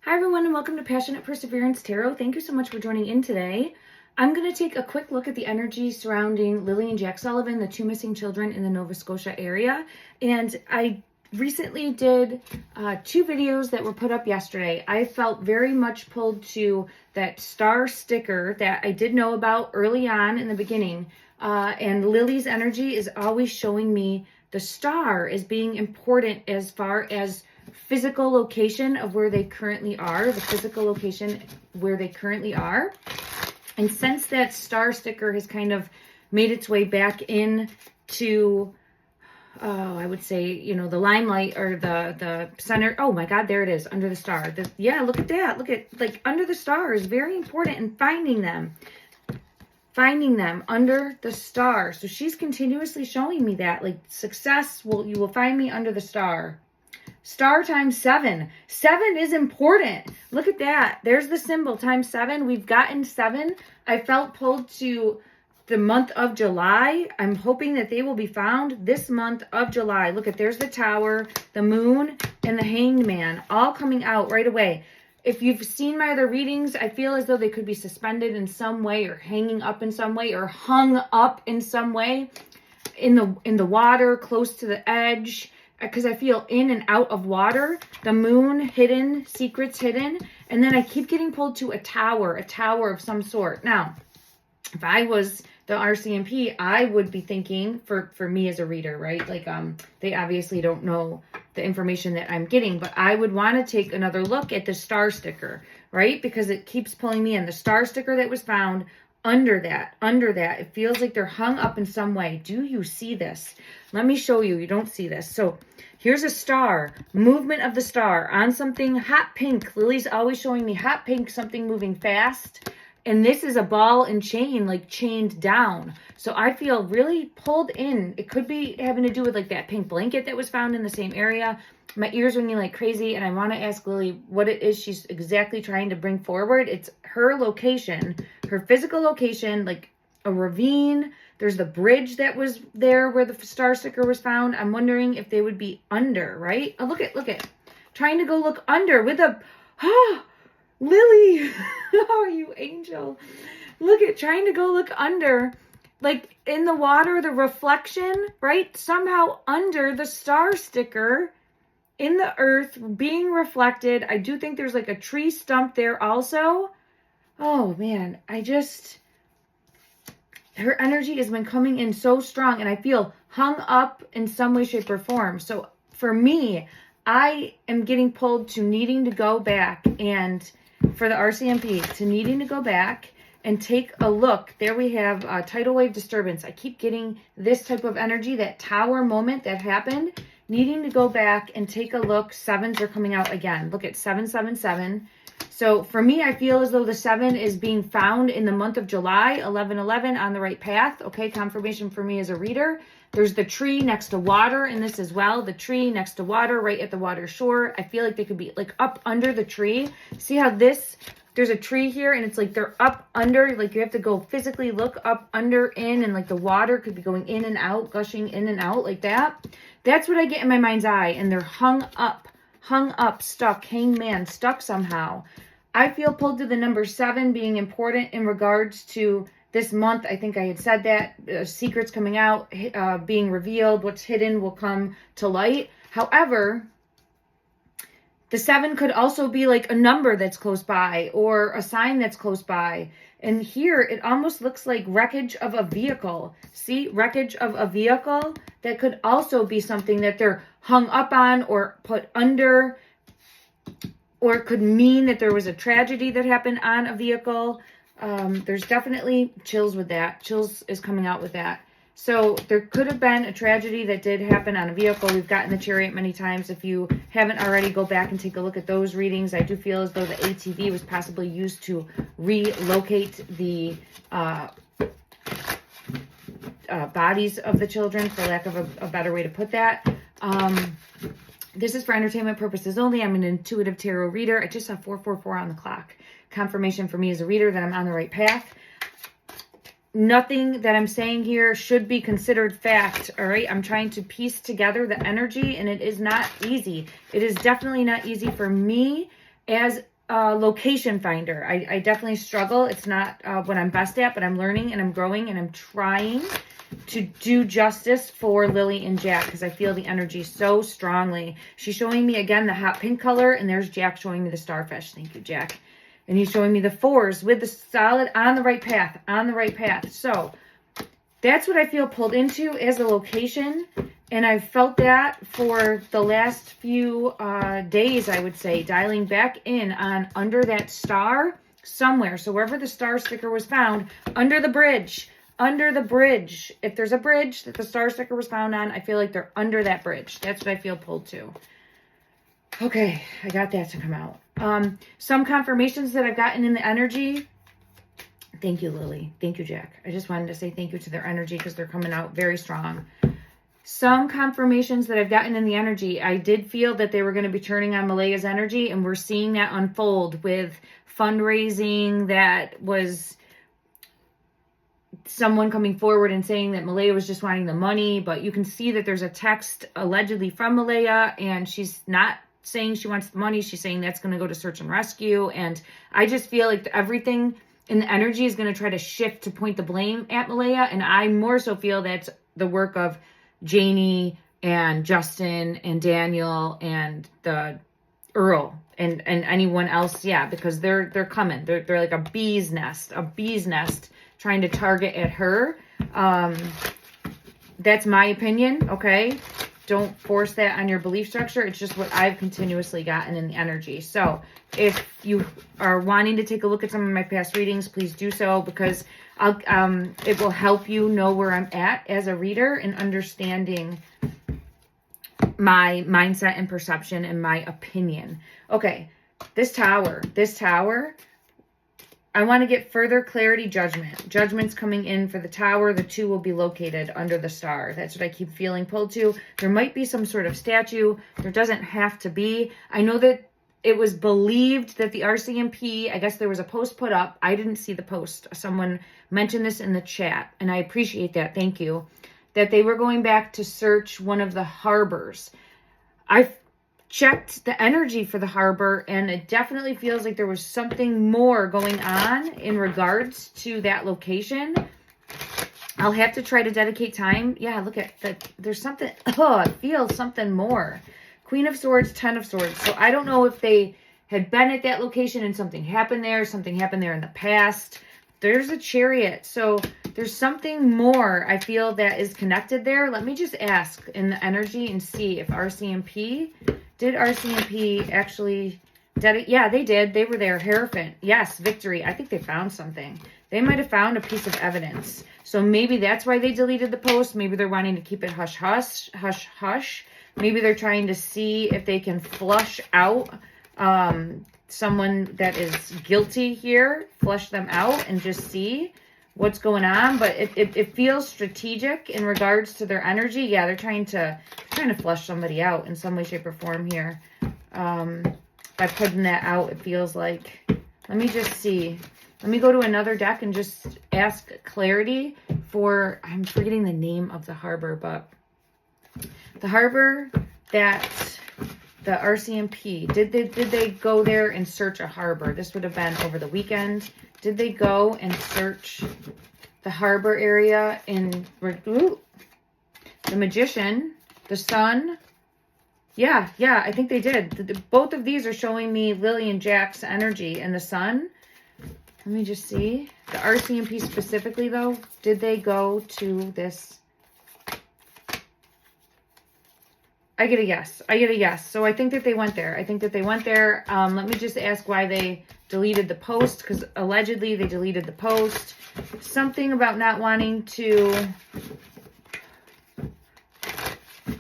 Hi everyone and welcome to Passionate Perseverance Tarot. Thank you so much for joining in today. I'm going to take a quick look at the energy surrounding Lilly and Jack Sullivan, the two missing children in the Nova Scotia area. And I recently did two videos that were put up yesterday. I felt very much pulled to that star sticker that I did know about early on in the beginning. And Lily's energy is always showing me the star as being important as far as physical location of where they currently are, the physical location where they currently are. And since that star sticker has kind of made its way back into, I would say, you know, the limelight or the center. Oh my God, there it is, under the star. Yeah, look at that. Look at, like, under the star is very important in finding them under the star. So she's continuously showing me that, like, success you will find me under the star. Star times 7. 7 is important. Look at that. There's the symbol times 7. We've gotten 7. I felt pulled to the month of July. I'm hoping that they will be found this month of July. Look at, there's the tower, the moon, and the hanged man all coming out right away. If you've seen my other readings, I feel as though they could be suspended in some way or hanging up in some way or hung up in some way in the water close to the edge. Because I feel in and out of water, the moon hidden, secrets hidden, and then I keep getting pulled to a tower of some sort. Now, if I was the RCMP, I would be thinking, for me as a reader, right? Like, they obviously don't know the information that I'm getting, but I would want to take another look at the star sticker, right? Because it keeps pulling me in. The star sticker that was found under that, it feels like they're hung up in some way. Do you see this? Let me show you. You don't see this. So here's a star, movement of the star on something hot pink. Lily's always showing me hot pink, something moving fast. And this is a ball and chain, like chained down. So I feel really pulled in. It could be having to do with like that pink blanket that was found in the same area. My ears ringing like crazy, and I want to ask Lily what it is she's exactly trying to bring forward. It's her location, her physical location, like a ravine. There's the bridge that was there where the star sticker was found. I'm wondering if they would be under, right? Oh, look at. Trying to go look under with a, Lily, oh, you angel. Look at, trying to go look under, like in the water, the reflection, right? Somehow under the star sticker in the earth being reflected. I do think there's like a tree stump there also. Oh man, her energy has been coming in so strong, and I feel hung up in some way, shape, or form. So for me, I am getting pulled to needing to go back, and for the RCMP, to needing to go back and take a look. There we have a tidal wave disturbance. I keep getting this type of energy, that tower moment that happened, needing to go back and take a look. 7s are coming out again. Look at 777. So for me, I feel as though the 7 is being found in the month of July, 11/11, on the right path. Okay, confirmation for me as a reader. There's the tree next to water in this as well. The tree next to water, right at the water shore. I feel like they could be like up under the tree. See how there's a tree here, and it's like they're up under, like you have to go physically look up under in, and like the water could be going in and out, gushing in and out like that. That's what I get in my mind's eye, and they're hung up, stuck, hanged man, stuck somehow. I feel pulled to the number 7 being important in regards to this month. I think I had said that. Secrets coming out, being revealed, what's hidden will come to light. However, the 7 could also be like a number that's close by or a sign that's close by. And here it almost looks like wreckage of a vehicle. See, wreckage of a vehicle. That could also be something that they're hung up on or put under, or it could mean that there was a tragedy that happened on a vehicle. There's definitely chills with that. Chills is coming out with that. So there could have been a tragedy that did happen on a vehicle. We've gotten the Chariot many times. If you haven't already, go back and take a look at those readings. I do feel as though the ATV was possibly used to relocate the bodies of the children, for lack of a better way to put that. This is for entertainment purposes only. I'm an intuitive tarot reader. I just saw 444 on the clock. Confirmation for me as a reader that I'm on the right path. Nothing that I'm saying here should be considered fact, all right? I'm trying to piece together the energy, and it is not easy. It is definitely not easy for me as location finder. I definitely struggle. It's not what I'm best at, but I'm learning and I'm growing and I'm trying to do justice for Lily and Jack because I feel the energy so strongly. She's showing me again the hot pink color, and there's Jack showing me the starfish. Thank you, Jack. And he's showing me the 4s with the solid on the right path, on the right path. So that's what I feel pulled into as a location. And I've felt that for the last few days, I would say, dialing back in on under that star somewhere. So wherever the star sticker was found, under the bridge. If there's a bridge that the star sticker was found on, I feel like they're under that bridge. That's what I feel pulled to. Okay, I got that to come out. Some confirmations that I've gotten in the energy. Thank you, Lily. Thank you, Jack. I just wanted to say thank you to their energy because they're coming out very strong. Some confirmations that I've gotten in the energy, I did feel that they were going to be turning on Malaya's energy, and we're seeing that unfold with fundraising that was someone coming forward and saying that Malaya was just wanting the money, but you can see that there's a text allegedly from Malaya, and she's not saying she wants the money. She's saying that's going to go to search and rescue, and I just feel like everything in the energy is going to try to shift to point the blame at Malaya, and I more so feel that's the work of Jennie and Justin and Daniel and the Earl and anyone else. Yeah, because they're coming. They're like a bee's nest trying to target at her. That's my opinion. Okay. Don't force that on your belief structure. It's just what I've continuously gotten in the energy. So if you are wanting to take a look at some of my past readings, please do so, because it will help you know where I'm at as a reader and understanding my mindset and perception and my opinion. Okay, this tower, I want to get further clarity, judgment. Judgment's coming in for the tower. The 2 will be located under the star. That's what I keep feeling pulled to. There might be some sort of statue. There doesn't have to be. I know that it was believed that the RCMP, I guess there was a post put up. I didn't see the post. Someone mentioned this in the chat, and I appreciate that. Thank you. That they were going back to search one of the harbors. I've checked the energy for the harbor, and it definitely feels like there was something more going on in regards to that location. I'll have to try to dedicate time. Yeah, look at that. There's something. Oh, I feel something more. Queen of Swords, 10 of Swords. So I don't know if they had been at that location and something happened there in the past. There's a Chariot. So there's something more I feel that is connected there. Let me just ask in the energy and see if did RCMP actually, yeah, they did. They were there. Hierophant. Yes, victory. I think they found something. They might have found a piece of evidence. So maybe that's why they deleted the post. Maybe they're wanting to keep it hush, hush, hush, hush. Maybe they're trying to see if they can flush out someone that is guilty here, flush them out and just see what's going on. But it feels strategic in regards to their energy. Yeah, they're trying to flush somebody out in some way, shape, or form here. By putting that out, it feels like, let me just see. Let me go to another deck and just ask clarity for, I'm forgetting the name of the harbor, but the harbor that the RCMP, did they go there and search a harbor? This would have been over the weekend. Did they go and search the harbor area in the Magician, the Sun? Yeah, I think they did. Both of these are showing me Lily and Jack's energy and the Sun. Let me just see. The RCMP specifically, though, did they go to this? I get a yes. So I think that they went there. Let me just ask why they deleted the post, because allegedly they deleted the post. Something about not wanting to...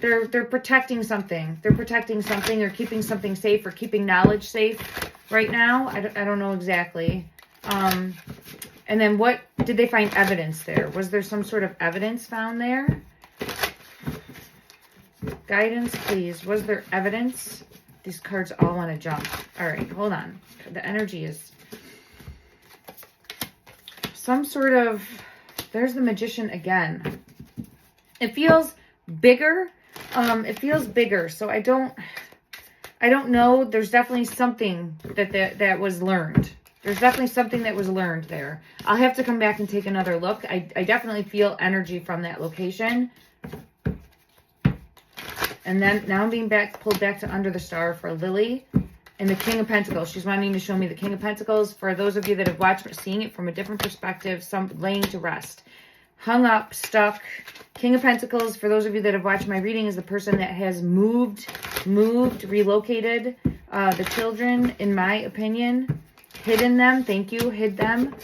They're protecting something. They're keeping something safe, or keeping knowledge safe right now. I don't know exactly. And then what, did they find evidence there? Was there some sort of evidence found there? Guidance, please. Was there evidence? These cards all want to jump. All right, hold on. The energy is some sort of, there's the Magician again. It feels bigger. So I don't I don't know. There's definitely something that was learned. There's definitely something that was learned there. I'll have to come back and take another look. I definitely feel energy from that location. And then now I'm being pulled back to Under the Star for Lily and the King of Pentacles. She's wanting to show me the King of Pentacles. For those of you that have watched, seeing it from a different perspective, some laying to rest. Hung up, stuck. King of Pentacles, for those of you that have watched my reading, is the person that has moved, relocated the children, in my opinion. Hidden them. Thank you. Hid them.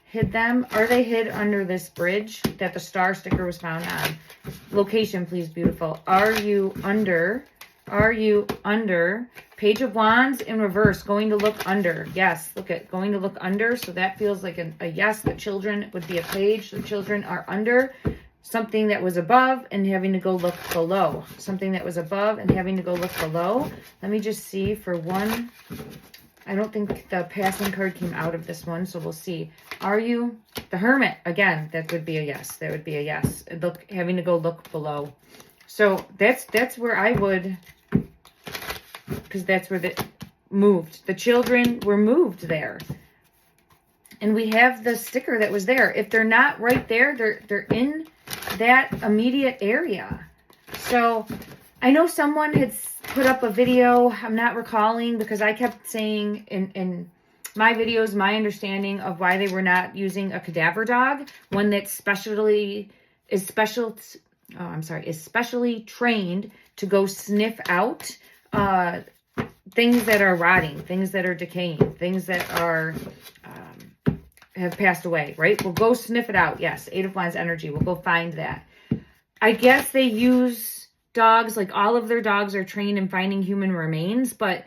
Hid them. Are they hid under this bridge that the star sticker was found on? Location, please, beautiful. Are you under? Are you under? Page of Wands in reverse. Going to look under. Yes, look at going to look under. So that feels like a yes. The children would be a page. The children are under. Something that was above and having to go look below. Something that was above and having to go look below. Let me just see for one. I don't think the passing card came out of this one, so we'll see. Are you the Hermit? Again, that would be a yes. That would be a yes. Look, having to go look below. So that's where I would, because that's where the moved. The children were moved there. And we have the sticker that was there. If they're not right there, they're in that immediate area. So I know someone had put up a video, I'm not recalling, because I kept saying in my videos, my understanding of why they were not using a cadaver dog, one that specially trained to go sniff out things that are rotting, things that are decaying, things that are have passed away, right? We'll go sniff it out. Yes, 8 of Wands energy. We'll go find that. I guess they use dogs, like all of their dogs are trained in finding human remains, but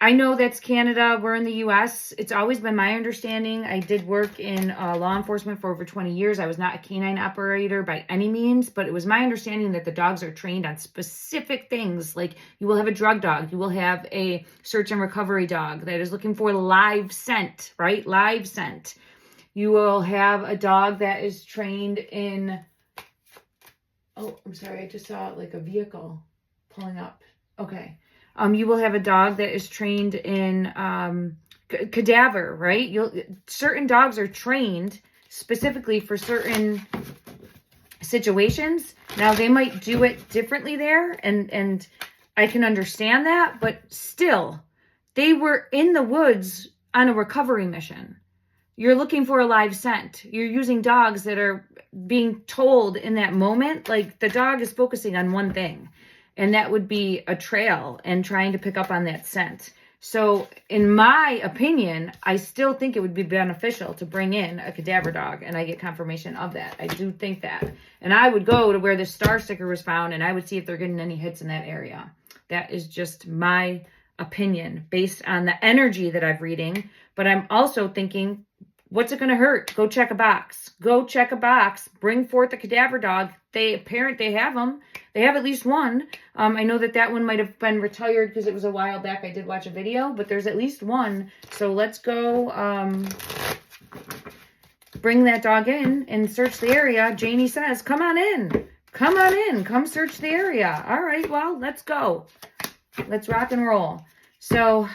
I know that's Canada. We're in the U.S. It's always been my understanding. I did work in law enforcement for over 20 years. I was not a canine operator by any means, but it was my understanding that the dogs are trained on specific things. Like you will have a drug dog. You will have a search and recovery dog that is looking for live scent, right? Live scent. You will have a dog that is trained in... Oh, I'm sorry. I just saw like a vehicle pulling up. Okay. You will have a dog that is trained in cadaver, right? Certain dogs are trained specifically for certain situations. Now, they might do it differently there, and I can understand that, but still, they were in the woods on a recovery mission. You're looking for a live scent. You're using dogs that are being told in that moment, like the dog is focusing on one thing. And that would be a trail and trying to pick up on that scent. So in my opinion, I still think it would be beneficial to bring in a cadaver dog. And I get confirmation of that. I do think that. And I would go to where the star sticker was found and I would see if they're getting any hits in that area. That is just my opinion based on the energy that I'm reading. But I'm also thinking, what's it going to hurt? Go check a box. Go check a box. Bring forth the cadaver dog. They have them. They have at least one. I know that one might have been retired because it was a while back. I did watch a video, but there's at least one. So let's go bring that dog in and search the area. Jennie says, come on in. Come on in. Come search the area. All right, well, let's go. Let's rock and roll. So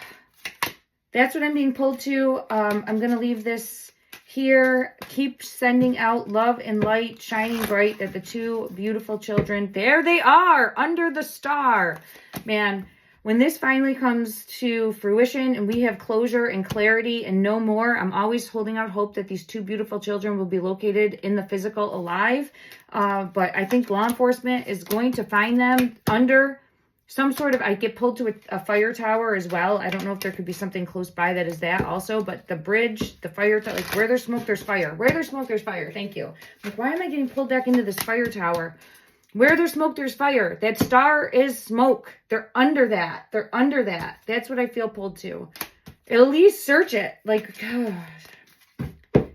that's what I'm being pulled to. I'm going to leave this here. Keep sending out love and light, shining bright, that the two beautiful children, there they are, under the star. Man, when this finally comes to fruition and we have closure and clarity and no more, I'm always holding out hope that these two beautiful children will be located in the physical alive. But I think law enforcement is going to find them under some sort of, I get pulled to a fire tower as well. I don't know if there could be something close by that is that also, but the bridge, the fire tower, like where there's smoke, there's fire. Where there's smoke, there's fire. Thank you. Like, why am I getting pulled back into this fire tower? Where there's smoke, there's fire. That star is smoke. They're under that. They're under that. That's what I feel pulled to. At least search it. Like,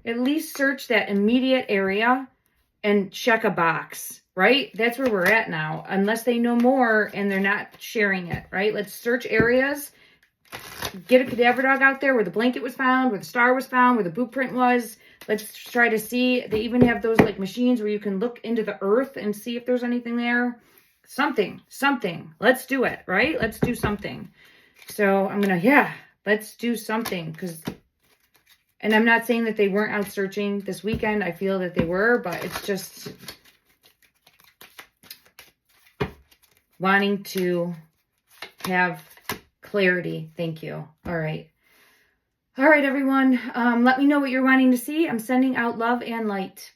at least search that immediate area and check a box. Right? That's where we're at now. Unless they know more and they're not sharing it, right? Let's search areas. Get a cadaver dog out there where the blanket was found, where the star was found, where the boot print was. Let's try to see. They even have those like machines where you can look into the earth and see if there's anything there. Something. Let's do it, right? Let's do something. So I'm going to, let's do something. And I'm not saying that they weren't out searching this weekend. I feel that they were, but it's just wanting to have clarity. Thank you. All right. All right, everyone. Let me know what you're wanting to see. I'm sending out love and light.